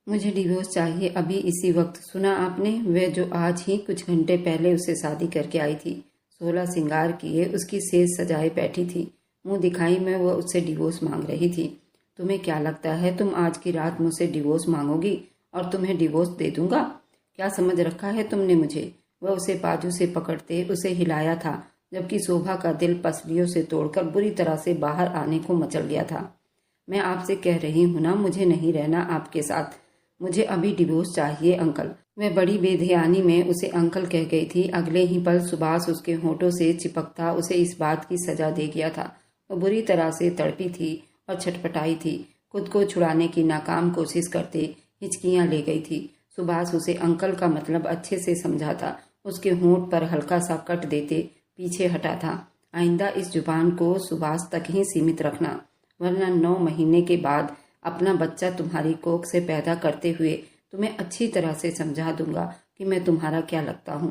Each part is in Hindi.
मुझे डिवोर्स चाहिए अभी इसी वक्त। सुना आपने? वह जो आज ही कुछ घंटे पहले उससे शादी करके आई थी, 16 श्रृंगार किए उसकी सेज सजाए बैठी थी, मुंह दिखाई में वह उससे डिवोर्स मांग रही थी। तुम्हें क्या लगता है तुम आज की रात मुझसे डिवोर्स मांगोगी और तुम्हें डिवोर्स दे दूंगा? क्या समझ रखा है तुमने मुझे? वह उसे बाजू से पकड़ते उसे हिलाया था, जबकि शोभा का दिल पसलियों से तोड़कर बुरी तरह से बाहर आने को मचल गया था। मैं आपसे कह रही हूं ना, मुझे नहीं रहना आपके साथ। मुझे अभी डिवोर्स चाहिए अंकल। वह बड़ी बेध्यानी में उसे अंकल कह गई थी। अगले ही पल सुभाष उसके होठों से चिपकता उसे इस बात की सजा दे गया था। वह बुरी तरह से तड़पी थी और छटपटाई थी। खुद को छुड़ाने की नाकाम कोशिश करते हिचकियां ले गई थी। सुभाष उसे अंकल का मतलब अच्छे से समझा था। उसके होंठ पर हल्का सा कट देते पीछे हटा था। आइंदा इस जुबान को सुभाष तक ही सीमित रखना, वरना 9 महीने के बाद अपना बच्चा तुम्हारी कोख से पैदा करते हुए तुम्हें अच्छी तरह से समझा दूंगा कि मैं तुम्हारा क्या लगता हूँ।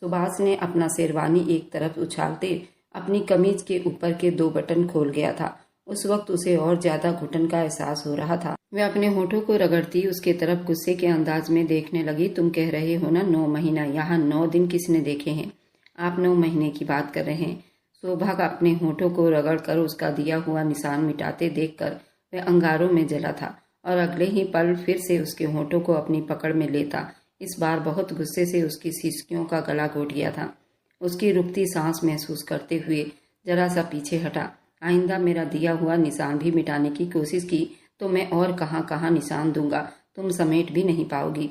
सुभाष ने अपना शेरवानी एक तरफ उछालते अपनी कमीज के ऊपर के 2 बटन खोल गया था। उस वक्त उसे और ज्यादा घुटन का एहसास हो रहा था। वह अपने होठों को रगड़ती उसके तरफ गुस्से के अंदाज में देखने लगी। तुम कह रहे हो ना 9 महीना, यहाँ 9 दिन किसने देखे हैं? आप 9 महीने की बात कर रहे हैं। शोभा का अपने होठों को रगड़कर उसका दिया हुआ निशान मिटाते देखकर वह अंगारों में जला था और अगले ही पल फिर से उसके होठों को अपनी पकड़ में लेता इस बार बहुत गुस्से से उसकी सिसकियों का गला घोट गया था। उसकी रुकती सांस महसूस करते हुए जरा सा पीछे हटा। आइंदा मेरा दिया हुआ निशान भी मिटाने की कोशिश की तो मैं और कहाँ कहाँ निशान दूंगा, तुम समेट भी नहीं पाओगी।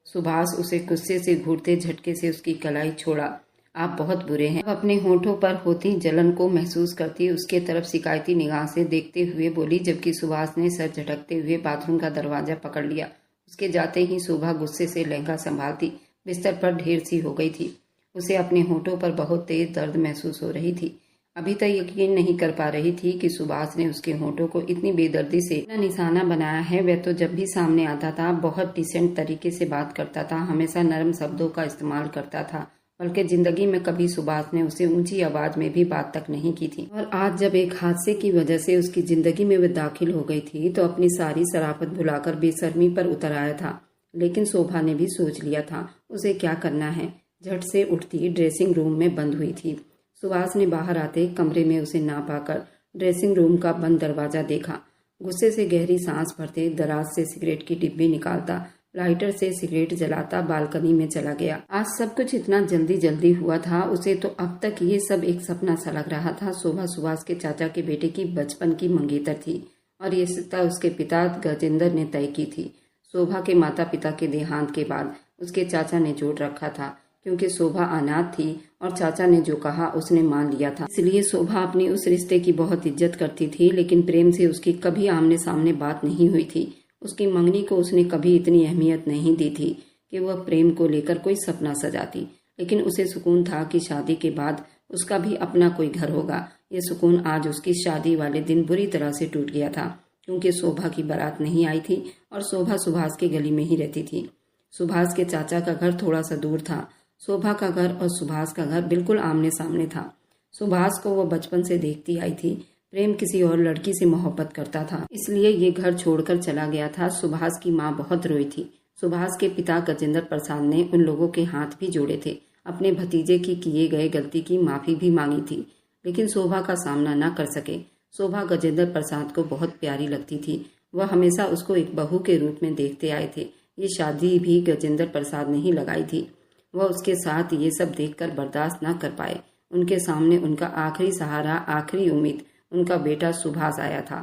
सुभाष उसे गुस्से से घूरते झटके से उसकी कलाई छोड़ा। आप बहुत बुरे हैं। अब अपने होठों पर होती जलन को महसूस करती उसके तरफ शिकायती निगाह से देखते हुए बोली, जबकि सुभाष ने सर झटकते हुए बाथरूम का दरवाजा पकड़ लिया। उसके जाते ही शोभा गुस्से से लहंगा संभालती बिस्तर पर ढेर सी हो गई थी। उसे अपने होठों पर बहुत तेज दर्द महसूस हो रही थी। अभी तक यकीन नहीं कर पा रही थी कि सुभाष ने उसके होठों को इतनी बेदर्दी से निशाना बनाया है। वह तो जब भी सामने आता था बहुत डिसेंट तरीके से बात करता था, हमेशा नरम शब्दों का इस्तेमाल करता था, बल्कि जिंदगी में कभी सुभाष ने उसे ऊंची आवाज में भी बात तक नहीं की थी। और आज जब एक हादसे की वजह से उसकी जिंदगी में वह दाखिल हो गई थी तो अपनी सारी शराफत भुलाकर बेशर्मी पर उतर आया था। लेकिन शोभा ने भी सोच लिया था उसे क्या करना है। झट से उठती ड्रेसिंग रूम में बंद हुई थी। सुभाष ने बाहर आते कमरे में उसे ना पाकर ड्रेसिंग रूम का बंद दरवाजा देखा। गुस्से से गहरी सांस भरते दराज से सिगरेट की डिब्बी निकालता लाइटर से सिगरेट जलाता बालकनी में चला गया। आज सब कुछ इतना जल्दी जल्दी हुआ था। उसे तो अब तक ये सब एक सपना सा लग रहा था। शोभा सुभाष के चाचा के बेटे की बचपन की मंगेतर थी और ये रिश्ता उसके पिता गजेंद्र ने तय की थी। शोभा के माता पिता के देहांत के बाद उसके चाचा ने जोड़ रखा था, क्योंकि शोभा अनाथ थी और चाचा ने जो कहा उसने मान लिया था। इसलिए शोभा अपनी उस रिश्ते की बहुत इज्जत करती थी, लेकिन प्रेम से उसकी कभी आमने सामने बात नहीं हुई थी। उसकी मंगनी को उसने कभी इतनी अहमियत नहीं दी थी कि वह प्रेम को लेकर कोई सपना सजाती। लेकिन उसे सुकून था कि शादी के बाद उसका भी अपना कोई घर होगा। ये सुकून आज उसकी शादी वाले दिन बुरी तरह से टूट गया था, क्योंकि शोभा की बारात नहीं आई थी और शोभा सुभाष के गली में ही रहती थी। सुभाष के चाचा का घर थोड़ा सा दूर था। शोभा का घर और सुभाष का घर बिल्कुल आमने सामने था। सुभाष को वह बचपन से देखती आई थी। प्रेम किसी और लड़की से मोहब्बत करता था, इसलिए ये घर छोड़कर चला गया था। सुभाष की माँ बहुत रोई थी। सुभाष के पिता गजेंद्र प्रसाद ने उन लोगों के हाथ भी जोड़े थे। अपने भतीजे की किए गए गलती की माफी भी मांगी थी, लेकिन शोभा का सामना न कर सके। शोभा गजेंद्र प्रसाद को बहुत प्यारी लगती थी। वह हमेशा उसको एक बहू के रूप में देखते आए थे। ये शादी भी गजेंद्र प्रसाद ने ही लगाई थी। वह उसके साथ ये सब देखकर बर्दाश्त न कर पाए। उनके सामने उनका आखिरी सहारा, आखिरी उम्मीद उनका बेटा सुभाष आया था।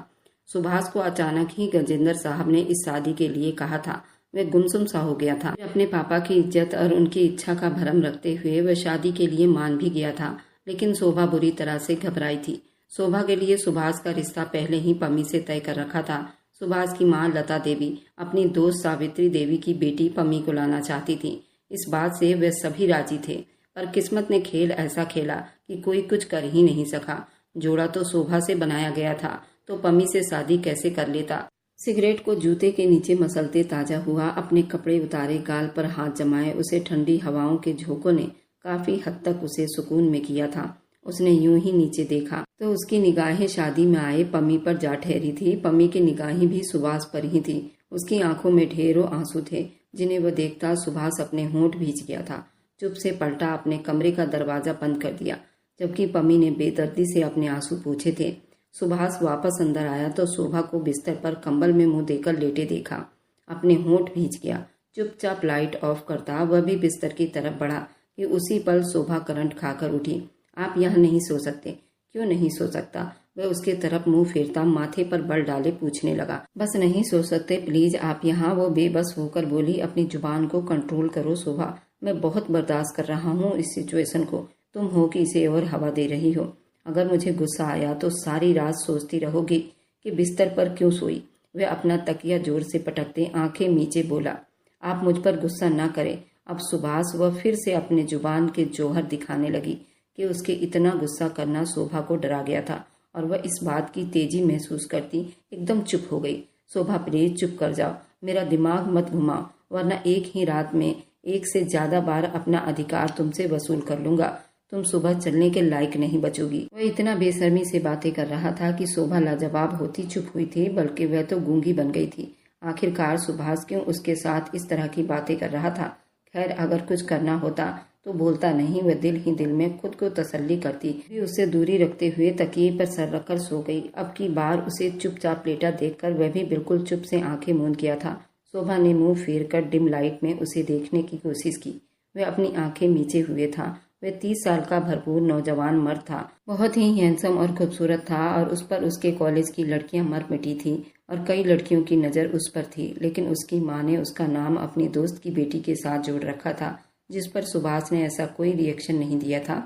सुभाष को अचानक ही गजेंद्र साहब ने इस शादी के लिए कहा था। वह गुमसुम सा हो गया था। अपने पापा की इज्जत और उनकी इच्छा का भरम रखते हुए वह शादी के लिए मान भी गया था, लेकिन शोभा बुरी तरह से घबराई थी। शोभा के लिए सुभाष का रिश्ता पहले ही पम्मी से तय कर रखा था। सुभाष की माँ लता देवी अपनी दोस्त सावित्री देवी की बेटी पम्मी को लाना चाहती थी। इस बात से वे सभी राजी थे, पर किस्मत ने खेल ऐसा खेला कि कोई कुछ कर ही नहीं सका। जोड़ा तो शोभा से बनाया गया था, तो पम्मी से शादी कैसे कर लेता। सिगरेट को जूते के नीचे मसलते ताजा हुआ, अपने कपड़े उतारे, गाल पर हाथ जमाए। उसे ठंडी हवाओं के झोंकों ने काफी हद तक उसे सुकून में किया था। उसने यूं ही नीचे देखा तो उसकी निगाहें शादी में आए पम्मी पर जा ठहरी थी। पम्मी की निगाहें भी सुभाष पर ही थी। उसकी आंखों में ढेरों आंसू थे जिन्हें वह देखता सुभाष अपने होंठ भींच गया था। चुप से पलटा, अपने कमरे का दरवाजा बंद कर दिया, जबकि पम्मी ने बेदर्दी से अपने आंसू पूछे थे। सुभाष वापस अंदर आया तो शोभा को बिस्तर पर कंबल में मुंह देकर लेटे देखा। अपने होंठ भींच गया। चुपचाप लाइट ऑफ करता वह भी बिस्तर की तरफ बढ़ा कि उसी पल शोभा करंट खाकर उठी। आप यहाँ नहीं सो सकते? क्यों नहीं सो सकता? वह उसके तरफ मुंह फेरता माथे पर बल डाले पूछने लगा। बस नहीं सो सकते प्लीज आप यहाँ, वो बेबस होकर बोली। अपनी जुबान को कंट्रोल करो शोभा, मैं बहुत बर्दाश्त कर रहा हूँ इस सिचुएशन को। तुम हो कि इसे और हवा दे रही हो। अगर मुझे गुस्सा आया तो सारी रात सोचती रहोगी कि बिस्तर पर क्यों सोई। वह अपना तकिया जोर से पटकते आंखें नीचे बोला, आप मुझ पर गुस्सा न करें। अब सुभाष वह फिर से अपने जुबान के जौहर दिखाने लगी कि उसके इतना गुस्सा करना शोभा को डरा गया था और वह इस बात की तेजी महसूस करती एकदम चुप हो गई। शोभा प्लीज चुप कर जाओ, मेरा दिमाग मत घुमाओ, वरना एक ही रात में 1 से ज्यादा बार अपना अधिकार तुमसे वसूल कर लूंगा। तुम सुबह चलने के लायक नहीं बचोगी। वह इतना बेशर्मी से बातें कर रहा था कि शोभा लाजवाब होती चुप हुई थी, बल्कि वह तो गूंगी बन गई थी। आखिरकार सुभाष क्यों उसके साथ इस तरह की बातें कर रहा था? खैर, अगर कुछ करना होता तो बोलता नहीं। वह दिल ही दिल में खुद को तसल्ली करती, भी उससे दूरी रखते हुए तकिए पर सर रखकर सो गई। अब की बार उसे चुपचाप लेटा देखकर वह भी बिल्कुल चुप से आंखें मूंद गया था। शोभा ने मुंह फेर कर डिम लाइट में उसे देखने की कोशिश की। वह अपनी आंखें मीचे हुए था। वह 30 साल का भरपूर नौजवान मर्द था, बहुत ही हैंडसम और खूबसूरत था और उस पर उसके कॉलेज की लड़कियां मर मिटी थी और कई लड़कियों की नज़र उस पर थी। लेकिन उसकी माँ ने उसका नाम अपनी दोस्त की बेटी के साथ जोड़ रखा था, जिस पर सुभाष ने ऐसा कोई रिएक्शन नहीं दिया था।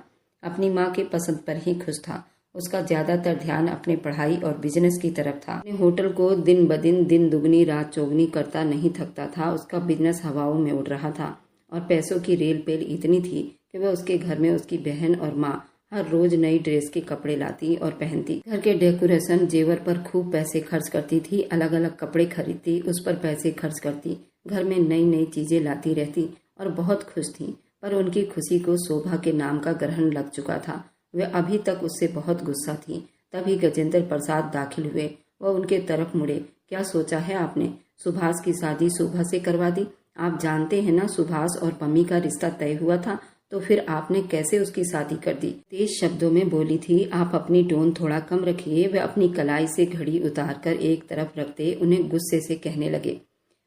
अपनी माँ के पसंद पर ही खुश था। उसका ज्यादातर ध्यान अपने पढ़ाई और बिजनेस की तरफ था। अपने होटल को दिन ब दिन दुगनी रात चौगनी करता नहीं थकता था। उसका बिजनेस हवाओं में उड़ रहा था और पैसों की रेल पेल इतनी थी कि वह उसके घर में उसकी बहन और माँ हर रोज नई ड्रेस के कपड़े लाती और पहनती। घर के डेकोरेशन जेवर पर खूब पैसे खर्च करती थी। अलग अलग कपड़े खरीदती, उस पर पैसे खर्च करती। घर में नई नई चीजें लाती रहती और बहुत खुश थी। पर उनकी खुशी को शोभा के नाम का ग्रहण लग चुका था। वह अभी तक उससे बहुत गुस्सा थी। तभी गजेंद्र प्रसाद दाखिल हुए। वह उनके तरफ मुड़े। क्या सोचा है आपने? सुभाष की शादी शोभा से करवा दी? आप जानते हैं ना सुभाष और पम्मी का रिश्ता तय हुआ था, तो फिर आपने कैसे उसकी शादी कर दी? तेज शब्दों में बोली थी। आप अपनी टोन थोड़ा कम रखिए। वे अपनी कलाई से घड़ी उतारकर एक तरफ रखते उन्हें गुस्से से कहने लगे,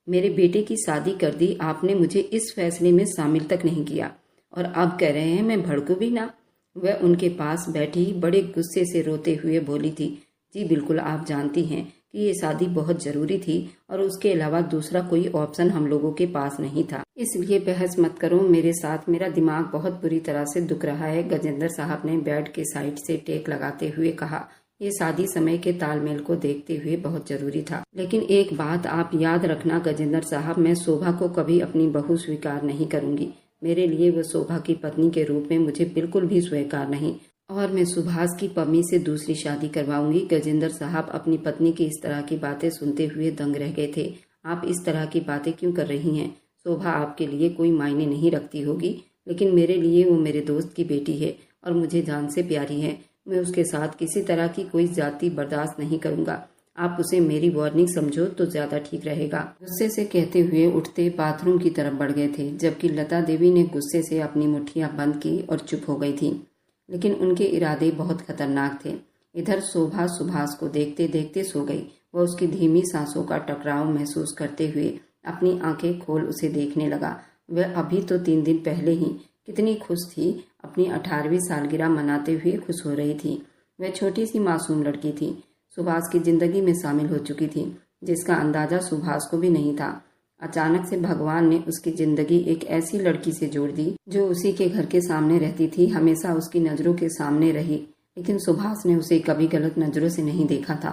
मेरे बेटे की शादी कर दी आपने, मुझे इस फैसले में शामिल तक नहीं किया और अब कह रहे हैं मैं भड़कू भी ना? वह उनके पास बैठी बड़े गुस्से से रोते हुए बोली थी, जी बिल्कुल, आप जानती हैं कि ये शादी बहुत जरूरी थी और उसके अलावा दूसरा कोई ऑप्शन हम लोगों के पास नहीं था। इसलिए बहस मत करो मेरे साथ, मेरा दिमाग बहुत बुरी तरह से दुख रहा है। गजेंद्र साहब ने बेड के साइड से टेक लगाते हुए कहा, ये शादी समय के तालमेल को देखते हुए बहुत जरूरी था। लेकिन एक बात आप याद रखना गजेंद्र साहब, मैं शोभा को कभी अपनी बहू स्वीकार नहीं करूंगी। मेरे लिए वो शोभा की पत्नी के रूप में मुझे बिल्कुल भी स्वीकार नहीं और मैं सुभाष की पम्मी से दूसरी शादी करवाऊंगी। गजेंद्र साहब अपनी पत्नी की इस तरह की बातें सुनते हुए दंग रह गए थे। आप इस तरह की बातें क्यों कर रही हैं? शोभा आपके लिए कोई मायने नहीं रखती होगी, लेकिन मेरे लिए वो मेरे दोस्त की बेटी है और मुझे जान से प्यारी है। मैं उसके साथ किसी तरह की कोई जाति बर्दाश्त नहीं करूंगा। आप उसे मेरी वार्निंग समझो तो ज्यादा ठीक रहेगा। गुस्से से कहते हुए उठते बाथरूम की तरफ बढ़ गए थे, जबकि लता देवी ने गुस्से से अपनी मुट्ठियां बंद की और चुप हो गई थी। लेकिन उनके इरादे बहुत खतरनाक थे। इधर शोभा सुभाष को देखते देखते सो गई। वह उसकी धीमी सांसों का टकराव महसूस करते हुए अपनी आंखें खोल उसे देखने लगा। वह अभी तो 3 दिन पहले ही कितनी खुश थी, अपनी 18वीं सालगिरह मनाते हुए खुश हो रही थी। वह छोटी सी मासूम लड़की थी, सुभाष की जिंदगी में शामिल हो चुकी थी, जिसका अंदाजा सुभाष को भी नहीं था। अचानक से भगवान ने उसकी जिंदगी एक ऐसी लड़की से जोड़ दी जो उसी के घर के सामने रहती थी, हमेशा उसकी नजरों के सामने रही। लेकिन सुभाष ने उसे कभी गलत नजरों से नहीं देखा था,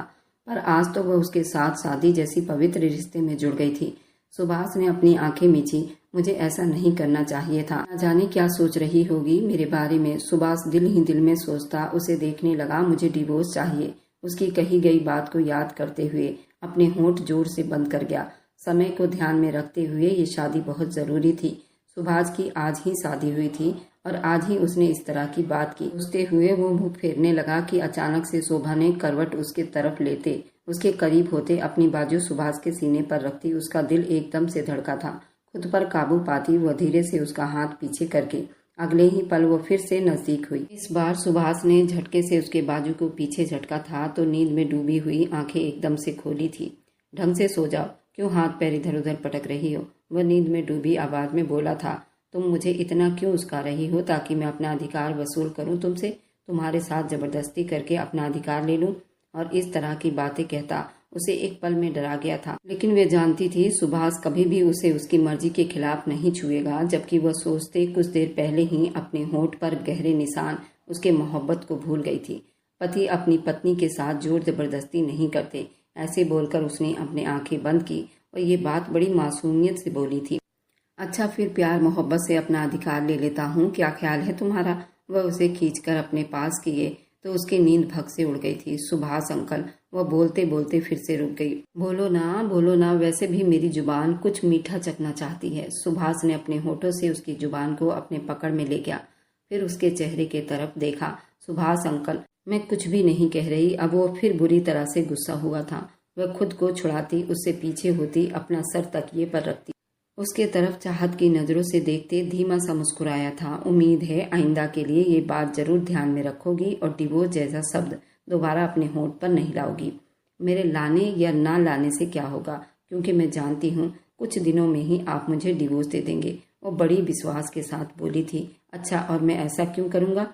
पर आज तो वह उसके साथ शादी जैसी पवित्र रिश्ते में जुड़ गई थी। सुभाष ने अपनी आंखें मींची। मुझे ऐसा नहीं करना चाहिए था। न जाने क्या सोच रही होगी मेरे बारे में। सुभाष दिल ही दिल में सोचता उसे देखने लगा। मुझे डिवोर्स चाहिए। उसकी कही गई बात को याद करते हुए अपने होंठ जोर से बंद कर गया। समय को ध्यान में रखते हुए ये शादी बहुत जरूरी थी। सुभाष की आज ही शादी हुई थी और आज ही उसने इस तरह की बात की। सोचते हुए वो मुंह फेरने लगा कि अचानक से शोभा ने करवट उसके तरफ लेते उसके करीब होते अपनी बाजू सुभाष के सीने पर रखती उसका दिल एकदम से धड़का था। खुद पर काबू पाती वह धीरे से उसका हाथ पीछे करके अगले ही पल वो फिर से नजदीक हुई। इस बार सुभाष ने झटके से उसके बाजू को पीछे झटका था तो नींद में डूबी हुई आंखें एकदम से खोली थी। ढंग से सो जाओ, क्यों हाथ पैर इधर उधर पटक रही हो? वह नींद में डूबी आवाज में बोला था। तुम मुझे इतना क्यों उस्का रही हो ताकि मैं अपना अधिकार वसूल करूं तुमसे, तुम्हारे साथ जबरदस्ती करके अपना अधिकार ले लूं? और इस तरह की बातें कहता उसे एक पल में डरा गया था, लेकिन वे जानती थी सुभाष कभी भी उसे उसकी मर्जी के खिलाफ नहीं छुएगा। जबकि वह सोचते कुछ देर पहले ही अपने होंठ पर गहरे निशान उसके मोहब्बत को भूल गई थी। पति अपनी पत्नी के साथ जोर जबरदस्ती नहीं करते, ऐसे बोलकर उसने अपनी आंखें बंद की और ये बात बड़ी मासूमियत से बोली थी। अच्छा फिर प्यार मोहब्बत से अपना अधिकार ले लेता हूँ, क्या ख्याल है तुम्हारा? वह उसे खींचकर अपने पास किए तो उसकी नींद भग से उड़ गई थी। सुभाष अंकल, वह बोलते बोलते फिर से रुक गई। बोलो ना, वैसे भी मेरी जुबान कुछ मीठा चखना चाहती है। सुभाष ने अपने होठों से उसकी जुबान को अपने पकड़ में ले गया, फिर उसके चेहरे के तरफ देखा। सुभाष अंकल, मैं कुछ भी नहीं कह रही। अब वो फिर बुरी तरह से गुस्सा हुआ था। वह खुद को छुड़ाती, उससे पीछे होती, अपना सर तकिए पर रखती, उसके तरफ चाहत की नजरों से देखते धीमा सा मुस्कुराया था। उम्मीद है आइंदा के लिए ये बात जरूर ध्यान में रखोगी और डिवोर्स जैसा शब्द दोबारा अपने होंठ पर नहीं लाओगी। मेरे लाने या ना लाने से क्या होगा, क्योंकि मैं जानती हूँ कुछ दिनों में ही आप मुझे डिवोर्स दे देंगे। वो बड़ी विश्वास के साथ बोली थी। अच्छा, और मैं ऐसा क्यों करूँगा?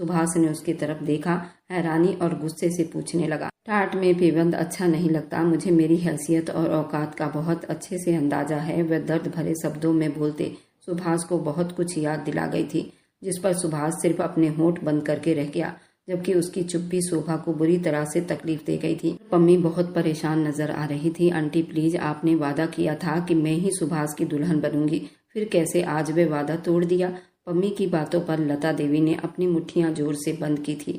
सुभाष ने उसकी तरफ देखा, हैरानी और गुस्से से पूछने लगा। टाट में पेबंद अच्छा नहीं लगता। मुझे मेरी हैसियत और औकात का बहुत अच्छे से अंदाजा है। वह दर्द भरे शब्दों में बोलते सुभाष को बहुत कुछ याद दिला गई थी, जिस पर सुभाष सिर्फ अपने होंठ बंद करके रह गया, जबकि उसकी चुप्पी शोभा को बुरी तरह से तकलीफ दे गई थी। पम्मी बहुत परेशान नजर आ रही थी। आंटी प्लीज, आपने वादा किया था कि मैं ही सुभाष की दुल्हन बनूंगी, फिर कैसे आज वे वादा तोड़ दिया? पम्मी की बातों पर लता देवी ने अपनी मुट्ठियां जोर से बंद की थी।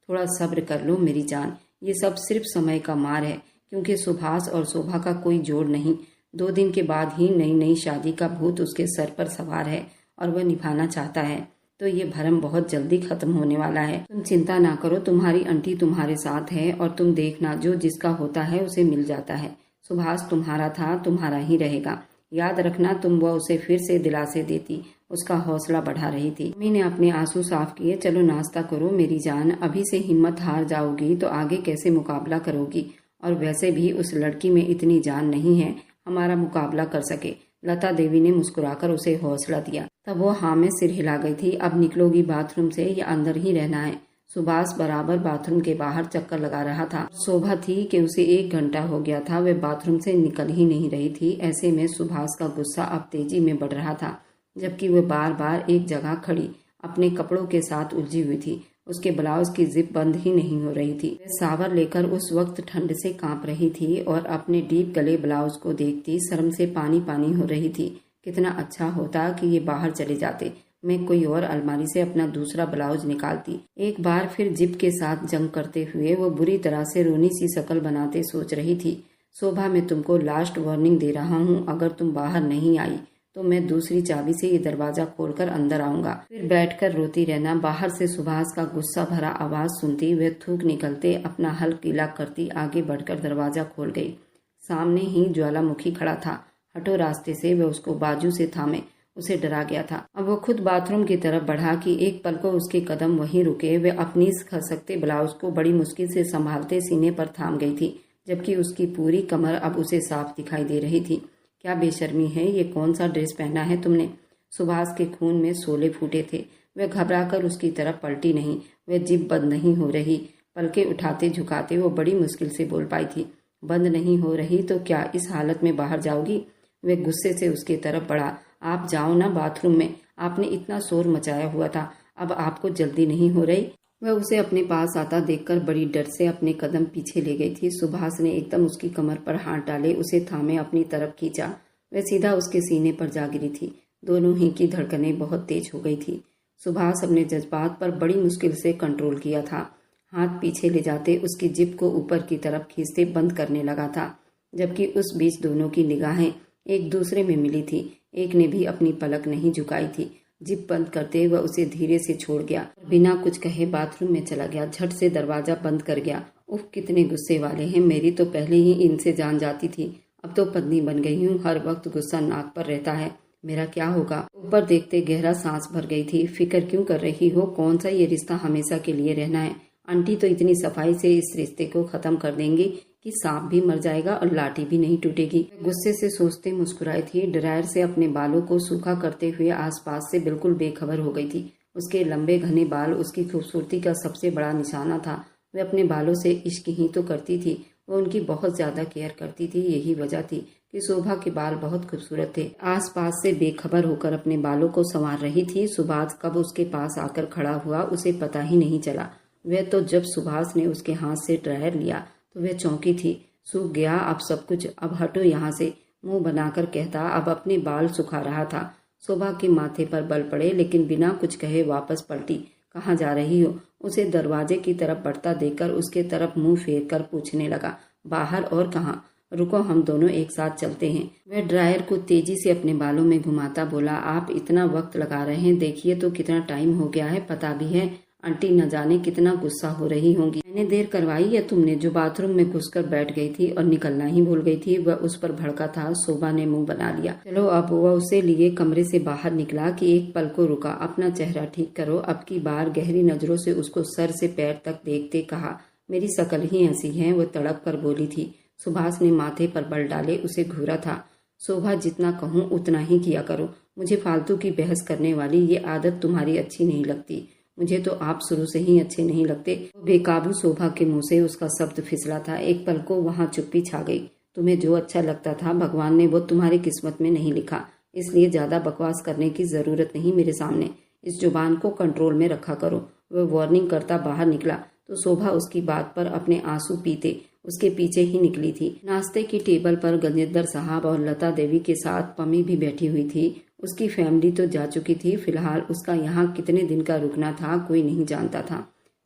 थोड़ा सब्र कर लो मेरी जान, ये सब सिर्फ समय का मार है, क्योंकि सुभाष और शोभा का कोई जोड़ नहीं। 2 दिन के बाद ही नई शादी का भूत उसके सर पर सवार है और वह निभाना चाहता है, तो ये भरम बहुत जल्दी खत्म होने वाला है। तुम चिंता ना करो, तुम्हारी आंटी तुम्हारे साथ है और तुम देखना जो जिसका होता है उसे मिल जाता है। सुभाष तुम्हारा था, तुम्हारा ही रहेगा। याद रखना, तुम वह उसे फिर से दिलासे देती, उसका हौसला बढ़ा रही थी। मम्मी ने अपने आंसू साफ किए। चलो नाश्ता करो मेरी जान, अभी से हिम्मत हार जाओगी तो आगे कैसे मुकाबला करोगी? और वैसे भी उस लड़की में इतनी जान नहीं है हमारा मुकाबला कर सके। लता देवी ने मुस्कुराकर उसे हौसला दिया। तब वो हाँ में सिर हिला गई थी। अब निकलोगी बाथरूम से या अंदर ही रहना है? सुभाष बराबर बाथरूम के बाहर चक्कर लगा रहा था। शोभा थी कि उसे 1 घंटा हो गया था, वे बाथरूम से निकल ही नहीं रही थी। ऐसे में सुभाष का गुस्सा अब तेजी में बढ़ रहा था, जबकि वह बार बार एक जगह खड़ी अपने कपड़ों के साथ उलझी हुई थी। उसके ब्लाउज की जिप बंद ही नहीं हो रही थी। वह सावर लेकर उस वक्त ठंड से कांप रही थी और अपने डीप गले ब्लाउज को देखती शर्म से पानी पानी हो रही थी। कितना अच्छा होता कि ये बाहर चले जाते, मैं कोई और अलमारी से अपना दूसरा ब्लाउज निकालती। एक बार फिर जिप के साथ जंग करते हुए वो बुरी तरह से रोनी सी शक्ल बनाते सोच रही थी, शोभा मैं तुमको लास्ट वार्निंग दे रहा हूँ, अगर तुम बाहर नहीं आई तो मैं दूसरी चाबी से ये दरवाजा खोलकर अंदर आऊंगा, फिर बैठकर रोती रहना। बाहर से सुभाष का गुस्सा भरा आवाज सुनती वह थूक निकलते अपना हल गीला करती आगे बढ़कर दरवाजा खोल गई। सामने ही ज्वालामुखी खड़ा था। हटो रास्ते से, वह उसको बाजू से थामे, उसे डरा गया था। अब वो खुद बाथरूम की तरफ बढ़ा कि एक पल को उसके कदम वहीं रुके। वे अपनी खसकते ब्लाउज को बड़ी मुश्किल से संभालते सीने पर थाम गई थी, जबकि उसकी पूरी कमर अब उसे साफ दिखाई दे रही थी। क्या बेशर्मी है, ये कौन सा ड्रेस पहना है तुमने? सुभाष के खून में शोले फूटे थे। वह घबराकर उसकी तरफ पलटी नहीं, वह जिप बंद नहीं हो रही। पलके उठाते झुकाते वो बड़ी मुश्किल से बोल पाई थी, बंद नहीं हो रही तो क्या इस हालत में बाहर जाओगी? वह गुस्से से उसके तरफ बढ़ा। आप जाओ ना बाथरूम में, आपने इतना शोर मचाया हुआ था, अब आपको जल्दी नहीं हो रही? वह उसे अपने पास आता देखकर बड़ी डर से अपने कदम पीछे ले गई थी। सुभाष ने एकदम उसकी कमर पर हाथ डाले उसे थामे अपनी तरफ खींचा। वह सीधा उसके सीने पर जा गिरी थी। दोनों ही की धड़कनें बहुत तेज हो गई थी। सुभाष अपने जज्बात पर बड़ी मुश्किल से कंट्रोल किया था। हाथ पीछे ले जाते उसकी जिप को ऊपर की तरफ खींचते बंद करने लगा था, जबकि उस बीच दोनों की निगाहें एक दूसरे में मिली थी। एक ने भी अपनी पलक नहीं झुकाई थी। जिप बंद करते वह उसे धीरे से छोड़ गया, बिना कुछ कहे बाथरूम में चला गया। झट से दरवाजा बंद कर गया उफ, कितने गुस्से वाले हैं। मेरी तो पहले ही इनसे जान जाती थी, अब तो पत्नी बन गई हूँ। हर वक्त गुस्सा नाक पर रहता है। मेरा क्या होगा? ऊपर देखते गहरा सांस भर गई थी। फिक्र क्यों कर रही हो? कौन सा ये रिश्ता हमेशा के लिए रहना है? आंटी तो इतनी सफाई से इस रिश्ते को खत्म कर देंगी कि सांप भी मर जाएगा और लाठी भी नहीं टूटेगी। गुस्से से सोचते मुस्कुराई थी। ड्रायर से अपने बालों को सूखा करते हुए आसपास से बिल्कुल बेखबर हो गई थी। उसके लंबे घने बाल उसकी खूबसूरती का सबसे बड़ा निशाना था। वह अपने बालों से इश्क ही तो करती थी, वह उनकी बहुत ज्यादा केयर करती थी। यही वजह थी कि शोभा के बाल बहुत खूबसूरत थे। आसपास से बेखबर होकर अपने बालों को संवार रही थी। सुभाष कब उसके पास आकर खड़ा हुआ उसे पता ही नहीं चला। वह तो जब सुभाष ने उसके हाथ से ड्रायर लिया तो वह चौंकी थी। सूख गया अब सब कुछ, अब हटो यहाँ से, मुंह बनाकर कहता अब अपने बाल सुखा रहा था। शोभा के माथे पर बल पड़े, लेकिन बिना कुछ कहे वापस पलटी। कहाँ जा रही हो? उसे दरवाजे की तरफ बढ़ता देखकर उसके तरफ मुंह फेर कर पूछने लगा। बाहर, और कहाँ? रुको, हम दोनों एक साथ चलते हैं। वह ड्रायर को तेजी से अपने बालों में घुमाता बोला, आप इतना वक्त लगा रहे हैं, देखिए तो कितना टाइम हो गया है। पता भी है आंटी न जाने कितना गुस्सा हो रही होंगी। मैंने देर करवाई या तुमने? जो बाथरूम में घुसकर बैठ गई थी और निकलना ही भूल गई थी, वह उस पर भड़का था। शोभा ने मुंह बना लिया। चलो अब। वह उसे लिए कमरे से बाहर निकला कि एक पल को रुका। अपना चेहरा ठीक करो। अब की बार गहरी नजरों से उसको सर से पैर तक देखते कहा, मेरी शकल ही ऐसी है। वह तड़प कर बोली थी। सुभाष ने माथे पर बल डाले उसे घूरा था। शोभा, जितना कहूँ उतना ही किया करो। मुझे फालतू की बहस करने वाली ये आदत तुम्हारी अच्छी नहीं लगती। मुझे तो आप शुरू से ही अच्छे नहीं लगते। बेकाबू शोभा के मुंह से उसका शब्द फिसला था। एक पल को वहां चुप्पी छा गई। तुम्हें जो अच्छा लगता था भगवान ने वो तुम्हारी किस्मत में नहीं लिखा, इसलिए ज्यादा बकवास करने की जरूरत नहीं मेरे सामने। इस जुबान को कंट्रोल में रखा करो। वह वार्निंग करता बाहर निकला तो शोभा उसकी बात पर अपने आंसू पीते उसके पीछे ही निकली थी। नाश्ते की टेबल पर गजेंद्र साहब और लता देवी के साथ पमी भी बैठी हुई थी। उसकी फैमिली तो जा चुकी थी। फिलहाल उसका यहाँ कितने दिन का रुकना था कोई नहीं जानता था।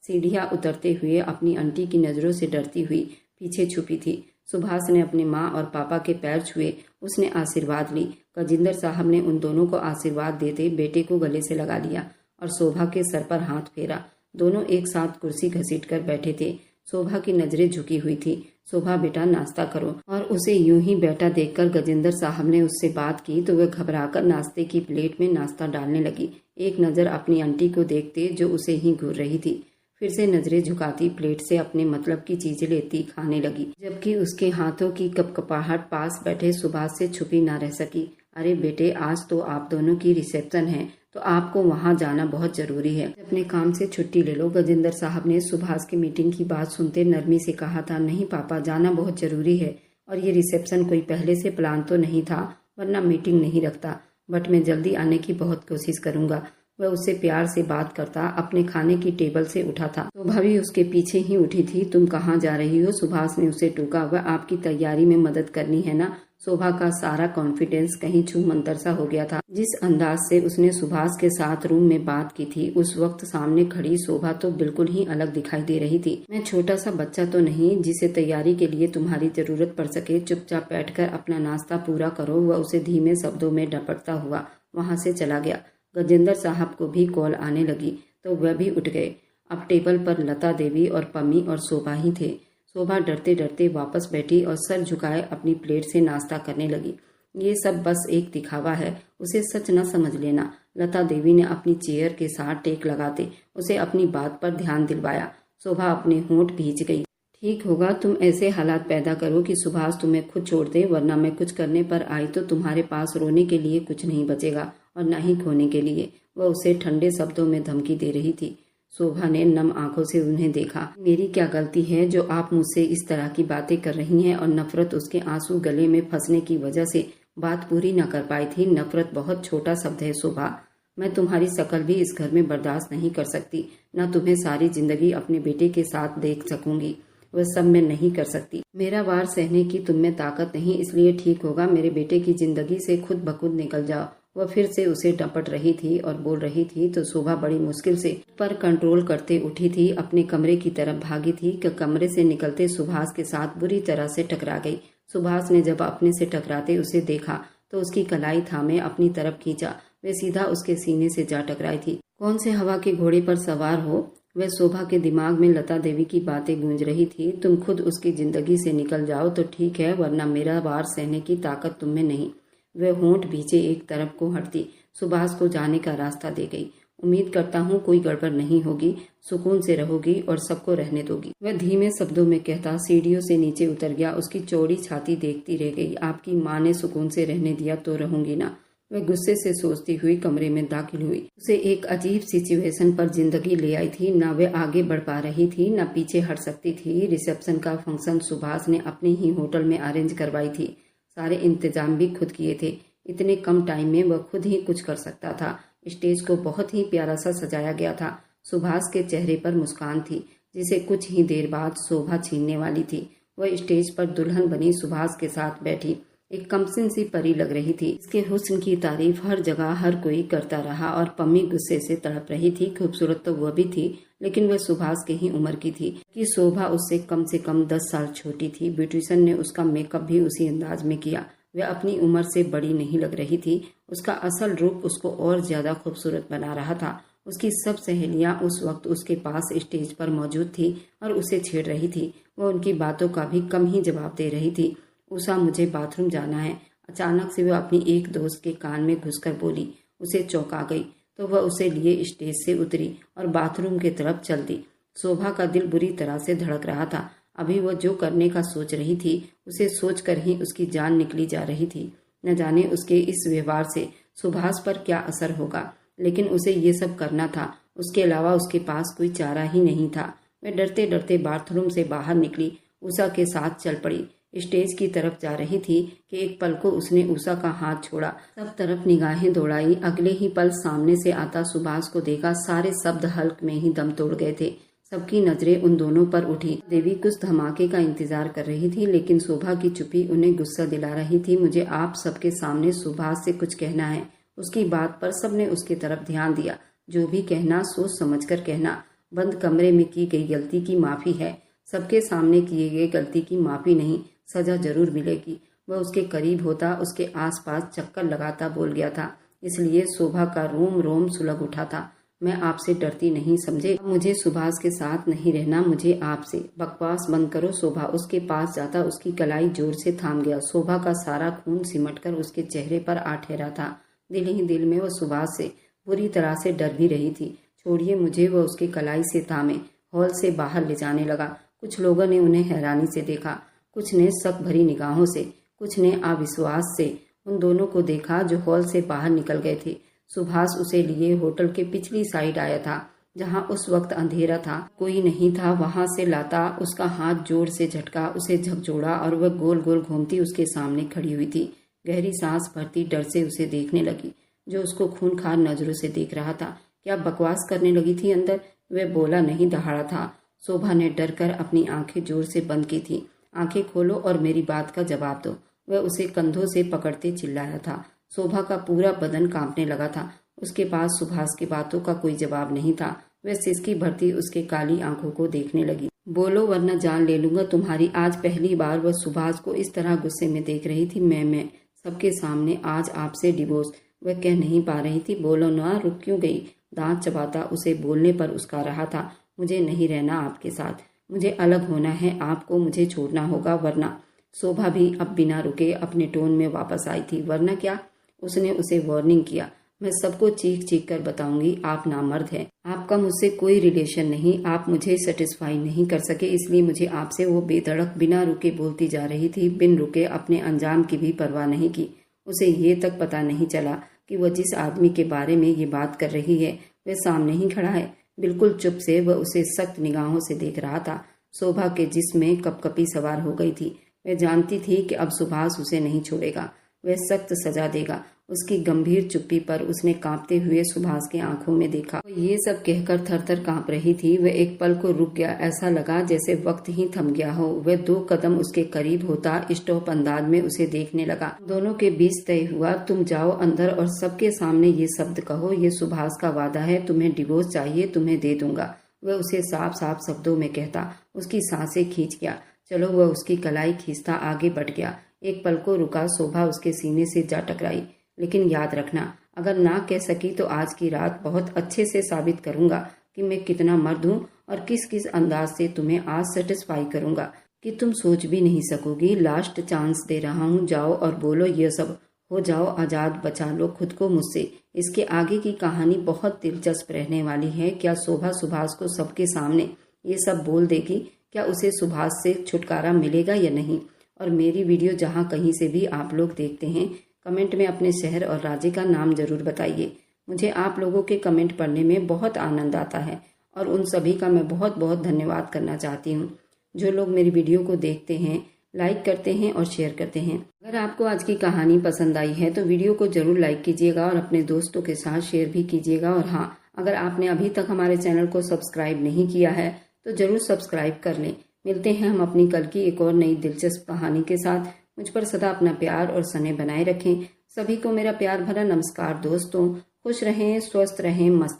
सीढ़ियाँ उतरते हुए अपनी आंटी की नजरों से डरती हुई पीछे छुपी थी। सुभाष ने अपने माँ और पापा के पैर छुए। उसने आशीर्वाद ली। गजेंद्र साहब ने उन दोनों को आशीर्वाद देते बेटे को गले से लगा लिया और शोभा के सर पर हाथ फेरा। दोनों एक साथ कुर्सी घसीट कर बैठे थे। शोभा की नजरें झुकी हुई थी। शोभा, बेटा नाश्ता करो। और उसे यूं ही बैठा देखकर गजेंद्र साहब ने उससे बात की तो वह घबराकर नाश्ते की प्लेट में नाश्ता डालने लगी। एक नजर अपनी आंटी को देखते जो उसे ही घूर रही थी, फिर से नजरें झुकाती प्लेट से अपने मतलब की चीजें लेती खाने लगी, जबकि उसके हाथों की कपकपाहट पास बैठे सुभाष से छुपी ना रह सकी। अरे बेटे, आज तो आप दोनों की रिसेप्शन है तो आपको वहाँ जाना बहुत जरूरी है। अपने काम से छुट्टी ले लो। गजेंद्र साहब ने सुभाष की मीटिंग की बात सुनते नरमी से कहा था। नहीं पापा, जाना बहुत जरूरी है और ये रिसेप्शन कोई पहले से प्लान तो नहीं था, वरना मीटिंग नहीं रखता। बट मैं जल्दी आने की बहुत कोशिश करूंगा। वह उससे प्यार से बात करता अपने खाने की टेबल से उठा था। शोभा भी उसके पीछे ही उठी थी। तुम कहाँ जा रही हो? सुभाष ने उसे टोका। वह आपकी तैयारी में मदद करनी है ना? शोभा का सारा कॉन्फिडेंस कहीं छू मंतर सा हो गया था। जिस अंदाज से उसने सुभाष के साथ रूम में बात की थी, उस वक्त सामने खड़ी शोभा तो बिल्कुल ही अलग दिखाई दे रही थी। मैं छोटा सा बच्चा तो नहीं जिसे तैयारी के लिए तुम्हारी जरूरत पड़ सके। चुपचाप बैठकर अपना नाश्ता पूरा करो। वह उसे धीमे शब्दों में डपटता हुआ वहां से चला गया। गजेंद्र साहब को भी कॉल आने लगी तो वह भी उठ गए। अब टेबल पर लता देवी और पम्मी और शोभा ही थे। शोभा डरते डरते वापस बैठी और सर झुकाए अपनी प्लेट से नाश्ता करने लगी। ये सब बस एक दिखावा है, उसे सच न समझ लेना। लता देवी ने अपनी चेयर के साथ टेक लगाते उसे अपनी बात पर ध्यान दिलवाया। शोभा अपने होंठ भींच गई। ठीक होगा, तुम ऐसे हालात पैदा करो कि सुभाष तुम्हें खुद छोड़ दे, वरना मैं कुछ करने पर आई तो तुम्हारे पास रोने के लिए कुछ नहीं बचेगा और न ही खोने के लिए। वह उसे ठंडे शब्दों में धमकी दे रही थी। शोभा ने नम आंखों से उन्हें देखा। मेरी क्या गलती है जो आप मुझसे इस तरह की बातें कर रही हैं? और नफरत उसके आंसू गले में फंसने की वजह से बात पूरी न कर पाई थी। नफरत बहुत छोटा शब्द है शोभा। मैं तुम्हारी शकल भी इस घर में बर्दाश्त नहीं कर सकती, न तुम्हें सारी जिंदगी अपने बेटे के साथ देख सकूंगी। वह सब मैं नहीं कर सकती। मेरा वार सहने की तुम में ताकत नहीं, इसलिए ठीक होगा मेरे बेटे की जिंदगी से खुद ब खुद निकल जाओ। वह फिर से उसे डपट रही थी और बोल रही थी तो शोभा बड़ी मुश्किल से पर कंट्रोल करते उठी थी। अपने कमरे की तरफ भागी थी कि कमरे से निकलते सुभाष के साथ बुरी तरह से टकरा गई। सुभाष ने जब अपने से टकराते उसे देखा तो उसकी कलाई थामे अपनी तरफ खींचा। वे सीधा उसके सीने से जा टकराई थी। कौन से हवा के घोड़े पर सवार हो? वह शोभा के दिमाग में लता देवी की बातें गूंज रही थी। तुम खुद उसकी जिंदगी से निकल जाओ तो ठीक है, वरना मेरा वार सहने की ताकत तुम में नहीं। वह होंठ भींचे एक तरफ को हटती सुभाष को जाने का रास्ता दे गई। उम्मीद करता हूँ कोई गड़बड़ नहीं होगी, सुकून से रहोगी और सबको रहने दोगी। वह धीमे शब्दों में कहता सीढ़ियों से नीचे उतर गया। उसकी चौड़ी छाती देखती रह गई। आपकी माँ ने सुकून से रहने दिया तो रहूंगी ना। वह गुस्से से सोचती हुई कमरे में दाखिल हुई। उसे एक अजीब सिचुएशन पर जिंदगी ले आई थी। ना वह आगे बढ़ पा रही थी, ना पीछे हट सकती थी। रिसेप्शन का फंक्शन सुभाष ने अपने ही होटल में अरेंज करवाई थी। सारे इंतजाम भी खुद किए थे। इतने कम टाइम में वह खुद ही कुछ कर सकता था। स्टेज को बहुत ही प्यारा सा सजाया गया था। सुभाष के चेहरे पर मुस्कान थी जिसे कुछ ही देर बाद शोभा छीनने वाली थी। वह स्टेज पर दुल्हन बनी सुभाष के साथ बैठी एक कमसिन सी परी लग रही थी। इसके हुस्न की तारीफ हर जगह हर कोई करता रहा और पम्मी गुस्से से तड़प रही थी। खूबसूरत तो वह भी थी, लेकिन वह सुभाष के ही उम्र की थी कि शोभा उससे कम 10 साल छोटी थी। ब्यूटिशियन ने उसका मेकअप भी उसी अंदाज में किया। वह अपनी उम्र से बड़ी नहीं लग रही थी। उसका असल रूप उसको और ज्यादा खूबसूरत बना रहा था। उसकी सब सहेलियां उस वक्त उसके पास स्टेज पर मौजूद थी और उसे छेड़ रही थी। वह उनकी बातों का भी कम ही जवाब दे रही थी। उषा, मुझे बाथरूम जाना है। अचानक से वह अपनी एक दोस्त के कान में घुसकर बोली। उसे चौंका गई तो वह उसे लिए स्टेज से उतरी और बाथरूम की तरफ चल दी। शोभा का दिल बुरी तरह से धड़क रहा था। अभी वह जो करने का सोच रही थी उसे सोचकर ही उसकी जान निकली जा रही थी। न जाने उसके इस व्यवहार से सुभाष पर क्या असर होगा, लेकिन उसे ये सब करना था। उसके अलावा उसके पास कोई चारा ही नहीं था। वह डरते डरते बाथरूम से बाहर निकली। उषा के साथ चल पड़ी। स्टेज की तरफ जा रही थी कि एक पल को उसने उषा का हाथ छोड़ा। सब तरफ निगाहें दौड़ाई। अगले ही पल सामने से आता सुभाष को देखा। सारे शब्द हल्क में ही दम तोड़ गए थे। सबकी नजरें उन दोनों पर उठी। देवी कुछ धमाके का इंतजार कर रही थी, लेकिन शोभा की चुप्पी उन्हें गुस्सा दिला रही थी। मुझे आप सबके सामने सुभाष से कुछ कहना है। उसकी बात पर सबने उसकी तरफ ध्यान दिया। जो भी कहना सोच समझकर कहना। बंद कमरे में की गई गलती की माफी है। सबके सामने किए गए गलती की माफी नहीं, सजा जरूर मिलेगी। वह उसके करीब होता, उसके आसपास चक्कर लगाता बोल गया था, इसलिए शोभा का रोम रोम सुलग उठा था। मैं आपसे डरती नहीं, समझे। मुझे सुभाष के साथ नहीं रहना, मुझे आपसे। बकवास बंद करो। शोभा उसके पास जाता उसकी कलाई जोर से थाम गया। शोभा का सारा खून सिमटकर उसके चेहरे पर आ ठहरा था। दिल ही दिल में वह सुभाष से बुरी तरह से डर भी रही थी। छोड़िए मुझे, वह उसकी कलाई से थामे हॉल से बाहर ले जाने लगा। कुछ लोगों ने उन्हें हैरानी से देखा, कुछ ने शक भरी निगाहों से, कुछ ने अविश्वास से उन दोनों को देखा जो हॉल से बाहर निकल गए थे। सुभाष उसे लिए होटल के पिछली साइड आया था, जहां उस वक्त अंधेरा था, कोई नहीं था। वहां से लाता उसका हाथ जोर से झटका, उसे झकझोड़ा और वह गोल गोल घूमती उसके सामने खड़ी हुई थी। गहरी सांस भरती डर से उसे देखने लगी, जो उसको खूनखार नजरों से देख रहा था। क्या बकवास करने लगी थी अंदर? वह बोला नहीं, दहाड़ा था। शोभा ने डर कर अपनी आंखें जोर से बंद की थी। आंखें खोलो और मेरी बात का जवाब दो। वह उसे कंधों से पकड़ते चिल्लाया था। शोभा का पूरा बदन कांपने लगा था। उसके पास सुभाष की बातों का कोई जवाब नहीं था। वह सिसकी भरती उसके काली आंखों को देखने लगी। बोलो वरना जान ले लूंगा तुम्हारी। आज पहली बार वह सुभाष को इस तरह गुस्से में देख रही थी। मैं सबके सामने आज आपसे डिवोर्स। वह कह नहीं पा रही थी। बोलो ना, रुक क्यों गई? दांत चबाता उसे बोलने पर उसका रहा था। मुझे नहीं रहना आपके साथ, मुझे अलग होना है। आपको मुझे छोड़ना होगा वरना। शोभा भी अब बिना रुके अपने टोन में वापस आई थी। वरना क्या? उसने उसे वार्निंग किया। मैं सबको चीख चीख कर बताऊंगी आप नामर्द हैं। आपका मुझसे कोई रिलेशन नहीं। आप मुझे सेटिस्फाई नहीं कर सके, इसलिए मुझे आपसे। वो बेधड़क बिना रुके बोलती जा रही थी, बिन रुके, अपने अंजाम की भी परवाह नहीं की। उसे ये तक पता नहीं चला कि वह जिस आदमी के बारे में ये बात कर रही है वह सामने ही खड़ा है। बिल्कुल चुप से वह उसे सख्त निगाहों से देख रहा था। शोभा के जिस्म में कपकपी सवार हो गई थी। वह जानती थी कि अब सुभाष उसे नहीं छोड़ेगा, वह सख्त सजा देगा। उसकी गंभीर चुप्पी पर उसने कांपते हुए सुभाष की आंखों में देखा। वो ये सब कहकर थर-थर कांप रही थी। वह एक पल को रुक गया। ऐसा लगा जैसे वक्त ही थम गया हो। वह 2 कदम उसके करीब होता स्टॉप अंदाज में उसे देखने लगा। दोनों के बीच तय हुआ, तुम जाओ अंदर और सबके सामने ये शब्द कहो, ये सुभाष का वादा है, तुम्हें डिवोर्स चाहिए, तुम्हें दे दूंगा। वह उसे साफ साफ शब्दों में कहता। उसकी सांसें खींच गया। चलो, वह उसकी कलाई खींचता आगे बढ़ गया। एक पल को रुका। शोभा उसके सीने से जा टकराई। लेकिन याद रखना, अगर ना कह सकी तो आज की रात बहुत अच्छे से साबित करूंगा। कि मैं कितना मर्द हूँ और किस किस अंदाज से तुम्हें आज सेटिस्फाई करूंगा कि तुम सोच भी नहीं सकोगी। लास्ट चांस दे रहा हूँ, जाओ और बोलो ये सब, हो जाओ आज़ाद, बचा लो खुद को मुझसे। इसके आगे की कहानी बहुत दिलचस्प रहने वाली है। क्या शोभा सुभाष को सबके सामने ये सब बोल देगी? क्या उसे सुभाष से छुटकारा मिलेगा या नहीं? और मेरी वीडियो जहाँ कहीं से भी आप लोग देखते हैं, कमेंट में अपने शहर और राज्य का नाम जरूर बताइए। मुझे आप लोगों के कमेंट पढ़ने में बहुत आनंद आता है और उन सभी का मैं बहुत बहुत धन्यवाद करना चाहती हूँ जो लोग मेरी वीडियो को देखते हैं, लाइक करते हैं और शेयर करते हैं। अगर आपको आज की कहानी पसंद आई है तो वीडियो को जरूर लाइक कीजिएगा और अपने दोस्तों के साथ शेयर भी कीजिएगा। और हाँ, अगर आपने अभी तक हमारे चैनल को सब्सक्राइब नहीं किया है तो जरूर सब्सक्राइब कर लें। मिलते हैं हम अपनी कल की एक और नई दिलचस्प कहानी के साथ। मुझ पर सदा अपना प्यार और स्नेह बनाए रखें। सभी को मेरा प्यार भरा नमस्कार दोस्तों। खुश रहें, स्वस्थ रहें, मस्त